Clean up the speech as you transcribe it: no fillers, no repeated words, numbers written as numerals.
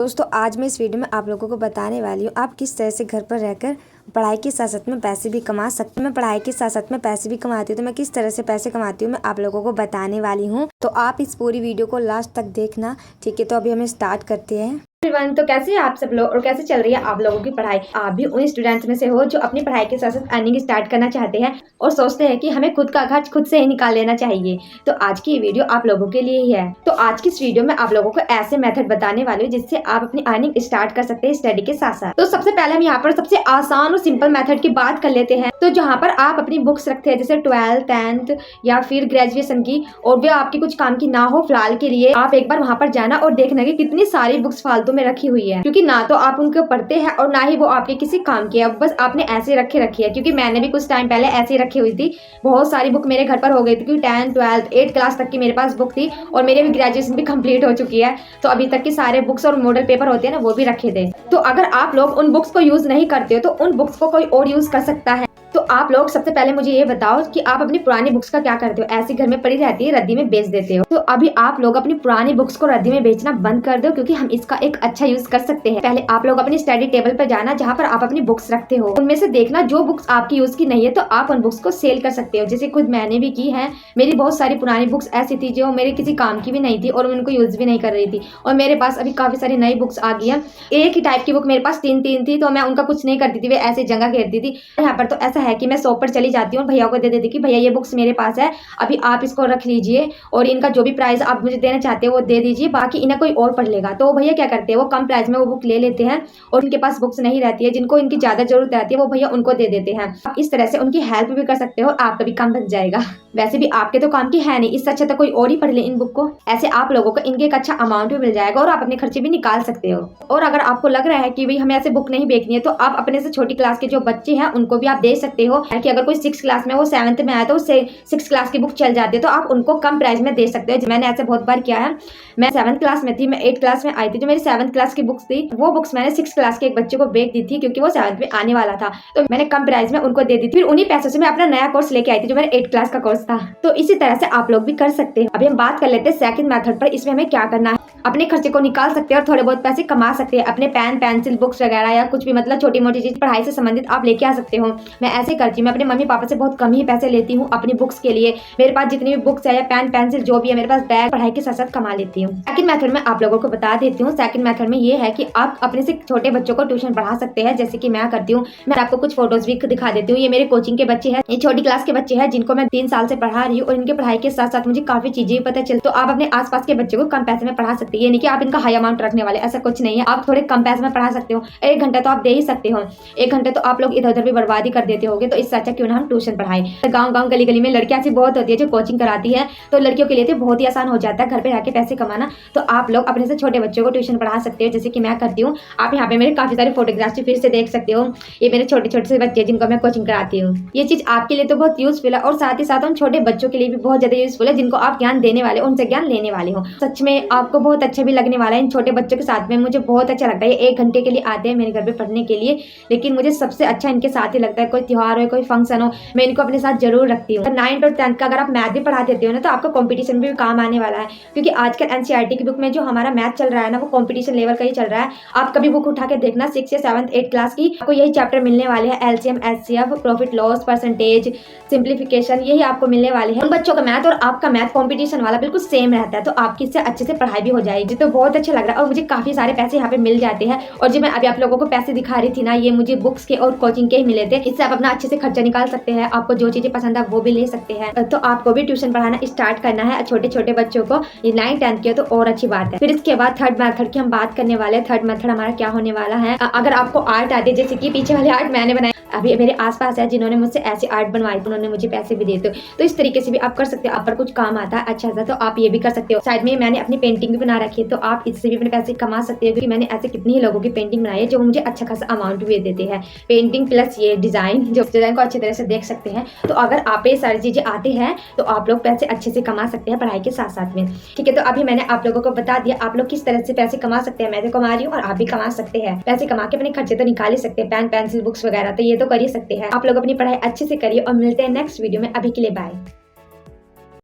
दोस्तों आज मैं इस वीडियो में आप लोगों को बताने वाली हूँ आप किस तरह से घर पर रहकर पढ़ाई के साथ साथ में पैसे भी कमा सकते हैं। मैं पढ़ाई के साथ साथ में पैसे भी कमाती हूँ, तो मैं किस तरह से पैसे कमाती हूँ मैं आप लोगों को बताने वाली हूँ। तो आप इस पूरी वीडियो को लास्ट तक देखना, ठीक है। तो अभी हमें स्टार्ट करते हैं। एवरीवन, तो कैसे हैं आप सब लोग और कैसे चल रही है आप लोगों की पढ़ाई। आप भी उन स्टूडेंट्स में से हो जो अपनी पढ़ाई के साथ साथ अर्निंग स्टार्ट करना चाहते हैं और सोचते हैं कि हमें खुद का खर्च खुद से ही निकाल लेना चाहिए। तो आज की ये वीडियो आप लोगों के लिए ही है। तो आज की इस वीडियो में आप लोगों को ऐसे मेथड बताने वाली हूँ जिससे आप अपनी अर्निंग स्टार्ट कर सकते हैं स्टडी के साथ साथ। तो सबसे पहले हम यहाँ पर सबसे आसान और सिंपल मेथड की बात कर लेते हैं। तो जहाँ पर आप अपनी बुक्स रखते हैं जैसे 12th 10th या फिर ग्रेजुएशन की, और वे आपकी कुछ काम की ना हो फिलहाल के लिए, आप एक बार वहाँ पर जाना और देखना कि कितनी सारी बुक्स फालतू में रखी हुई है, क्योंकि ना तो आप उनको पढ़ते हैं और ना ही वो आपके किसी काम की है, बस आपने ऐसे रखी है। क्योंकि मैंने भी कुछ टाइम पहले ऐसे रखी हुई थी, बहुत सारी बुक मेरे घर पर हो गई थी, क्योंकि 10th 12th 8th क्लास तक की मेरे पास बुक थी और मेरे भी ग्रेजुएशन भी कंप्लीट हो चुकी है। तो अभी तक के सारे बुक्स और मॉडल पेपर होते हैं ना, वो भी रखे थे। तो अगर आप लोग उन बुक्स को यूज नहीं करते हो तो उन बुक्स को कोई और यूज कर सकता है। तो आप लोग सबसे पहले मुझे ये बताओ कि आप अपनी पुरानी बुक्स का क्या करते हो। ऐसी घर में पड़ी रहती है, रद्दी में बेच देते हो। तो अभी आप लोग अपनी पुरानी बुक्स को रद्दी में बेचना बंद कर दो, क्योंकि हम इसका एक अच्छा यूज कर सकते हैं। पहले आप लोग अपनी स्टडी टेबल पर जाना जहाँ पर आप अपनी बुक्स रखते हो, उनमें से देखना जो बुक्स आपकी यूज की नहीं है तो आप उन बुक्स को सेल कर सकते हो। जैसे खुद मैंने भी की है। मेरी बहुत सारी पुरानी बुक्स ऐसी थी जो मेरे किसी काम की भी नहीं थी और उनको यूज भी नहीं कर रही थी, और मेरे पास अभी काफी सारी नई बुक्स आ गई है। एक ही टाइप की बुक मेरे पास तीन थी, तो मैं उनका कुछ नहीं करती थी, वे ऐसे जगह घेरती थी। यहाँ पर तो ऐसा है कि मैं शॉप पर चली जाती हूँ, भैया को दे देती कि भैया ये बुक्स मेरे पास है, अभी आप इसको रख लीजिए और इनका जो भी प्राइस आप मुझे देना चाहते हो वो दे दीजिए, बाकी इन्हें कोई और पढ़ लेगा। तो भैया क्या करते हैं, वो कम प्राइस में वो बुक ले लेते हैं, और उनके पास बुक्स नहीं रहती है जिनको इनकी ज्यादा जरूरत रहती है वो भैया उनको दे देते हैं। आप इस तरह से उनकी हेल्प भी कर सकते हो और आपका भी काम बन जाएगा। वैसे भी आपके तो काम की है नहीं, इससे अच्छा तो कोई और ही पढ़ ले इन बुक को। ऐसे आप लोगों को इनके एक अच्छा अमाउंट भी मिल जाएगा और आप अपने खर्चे भी निकाल सकते हो। और अगर आपको लग रहा है कि भाई हमें ऐसे बुक नहीं बेचनी है, तो आप अपने से छोटी क्लास के जो बच्चे हैं उनको भी आप दे सकते हो। कि अगर कोई 6th क्लास में वो 7th में आया तो उससे 6th क्लास की बुक चल जाती है, तो आप उनको कम प्राइस में दे सकते हो। मैंने ऐसे बहुत बार किया है। मैं 7th क्लास में थी, मैं 8th क्लास में आई थी, जो मेरी 7th क्लास की बुक्स थी वो बुक्स मैंने 6th क्लास के एक बच्चे को बेच दी थी, क्योंकि वो 7th में आने वाला था। तो मैंने कम प्राइस में उनको दे दी थी। फिर उन्हीं पैसों से मैं अपना नया कोर्स लेके आई थी, जो मेरा 8th क्लास का कोर्स था। तो इसी तरह से आप लोग भी कर सकते हैं। अभी हम बात कर लेते हैं सेकंड मेथड पर। इसमें हमें क्या करना है, अपने खर्चे को निकाल सकते हैं और थोड़े बहुत पैसे कमा सकते हैं। अपने पेन पेंसिल बुक्स वगैरह या कुछ भी मतलब छोटी मोटी चीज पढ़ाई से संबंधित आप लेके आ सकते हो। मैं ऐसे करती हूँ, मैं अपने मम्मी पापा से बहुत कम ही पैसे लेती हूँ अपनी बुक्स के लिए। मेरे पास जितनी भी बुक्स है या पेन पेंसिल जो भी है मेरे पास, बैग पढ़ाई के साथ साथ कमा लेती हूँ। सेकंड मेथड में आप लोगों को बता देती हूँ। सेकंड मेथड में ये है कि आप अपने से छोटे बच्चों को ट्यूशन पढ़ा सकते हैं, जैसे कि मैं करती हूँ। मैं आपको कुछ फोटोज भी दिखा देती हूँ। ये मेरे कोचिंग के बच्चे हैं, ये छोटी क्लास के बच्चे हैं जिनको मैं 3 साल से पढ़ा रही हूँ, और इनके पढ़ाई के साथ साथ मुझे काफी चीजें भी पता चलती। तो आप अपने आसपास के बच्चों को कम पैसे में पढ़ा सकते हैं। ये नहीं कि आप इनका हाई अमाउंट रखने वाले, ऐसा कुछ नहीं है। आप थोड़े कम पैसे में पढ़ा सकते हो। 1 घंटा तो आप दे ही सकते हो। 1 घंटे तो आप लोग इधर उधर भी बर्बाद ही कर देते होगे, तो इससे अच्छा क्यों ना हम ट्यूशन पढ़ाएं। गाँव गाँव गली गली में लड़कियां ऐसी बहुत होती है जो कोचिंग कराती है, तो लड़कियों के लिए तो बहुत ही आसान हो जाता है घर पे रहकर पैसे कमाना। तो आप लोग अपने से छोटे बच्चों को ट्यूशन पढ़ा सकते हो, जैसे कि मैं करती हूँ। आप यहाँ पे मेरे काफी सारे फोटोग्राफ्स फिर से देख सकते हो। ये मेरे छोटे छोटे से बच्चे जिनको मैं कोचिंग कराती हूँ। ये चीज आपके लिए तो बहुत यूजफुल है, और साथ ही साथ उन छोटे बच्चों के लिए भी बहुत ज्यादा यूजफुल है जिनको आप ज्ञान देने वाले, उनसे ज्ञान लेने वाले हो। सच में आपको बहुत अच्छा भी लगने वाला है। इन छोटे बच्चों के साथ में मुझे बहुत अच्छा लगता है। 1 घंटे के लिए आते हैं मेरे घर पे पढ़ने के लिए, लेकिन मुझे सबसे अच्छा इनके साथ ही लगता है। कोई त्योहार हो, कोई फंक्शन हो, मैं इनको अपने साथ जरूर रखती हूँ। 9th और 10th का अगर आप मैथ भी पढ़ा देते हो ना, तो आपका कॉम्पिटिशन भी काम आने वाला है। क्योंकि आजकल एनसीईआरटी की बुक में जो हमारा मैथ चल रहा है ना, वो कॉम्पिटिशन लेवल का ही चल रहा है। आप कभी बुक उठा के देखना 6th या 7th 8th क्लास की, आपको यही चैप्टर मिलने वाले हैं। LCM HCF, profit loss, percentage, simplification, यही आपको मिलने वाले हैं। उन बच्चों का मैथ और आपका मैथ कॉम्पिटिशन वाला बिल्कुल सेम रहता है, तो आपकी इससे अच्छे से पढ़ाई भी हो जाएगी। तो बहुत अच्छा लग रहा है, और मुझे काफी सारे पैसे यहाँ पे मिल जाते हैं। और जो मैं अभी आप लोगों को पैसे दिखा रही थी ना, ये मुझे बुक्स के और कोचिंग के ही मिले थे। इससे आप अपना अच्छे से खर्चा निकाल सकते हैं। आपको जो चीजें पसंद है वो भी ले सकते हैं। तो आपको भी ट्यूशन पढ़ाना स्टार्ट करना है छोटे छोटे बच्चों को। ये 9th 10th के तो और अच्छी बात है। फिर इसके बाद थर्ड मेथड की हम बात करने वाले हैं। थर्ड मेथड हमारा क्या होने वाला है, अगर आपको आर्ट आती है, जैसे कि पीछे वाले आर्ट मैंने बनाया, अभी मेरे आसपास है जिन्होंने मुझसे ऐसे आर्ट बनवाई, उन्होंने मुझे पैसे भी दिए। तो इस तरीके से भी आप कर सकते हो। आप पर कुछ काम आता है अच्छा सा, तो आप ये भी कर सकते हो। साइड में मैंने अपनी पेंटिंग भी बना रखी है, तो आप इससे भी अपने पैसे कमा सकते हो। क्योंकि मैंने ऐसे कितनी ही लोगों की पेंटिंग बनाई है जो मुझे अच्छा खासा अमाउंट भी देते हैं। पेंटिंग प्लस ये डिजाइन, जो डिजाइन को अच्छी तरह से देख सकते हैं। तो अगर आप ये सारी चीजें आती हैं तो आप लोग पैसे अच्छे से कमा सकते हैं पढ़ाई के साथ साथ में। ठीक है, तो अभी मैंने आप लोगों को बता दिया आप लोग किस तरह से पैसे कमा सकते हैं। मैं तो कमा रही हूँ और आप भी कमा सकते हैं। पैसे कमा के अपने खर्चे तो निकाल ही सकते हैं, पेन पेंसिल बुक्स वगैरह, तो ये तो कर ही सकते हैं। आप लोग अपनी पढ़ाई अच्छे से करिए और मिलते हैं नेक्स्ट वीडियो में। अभी के लिए बाय।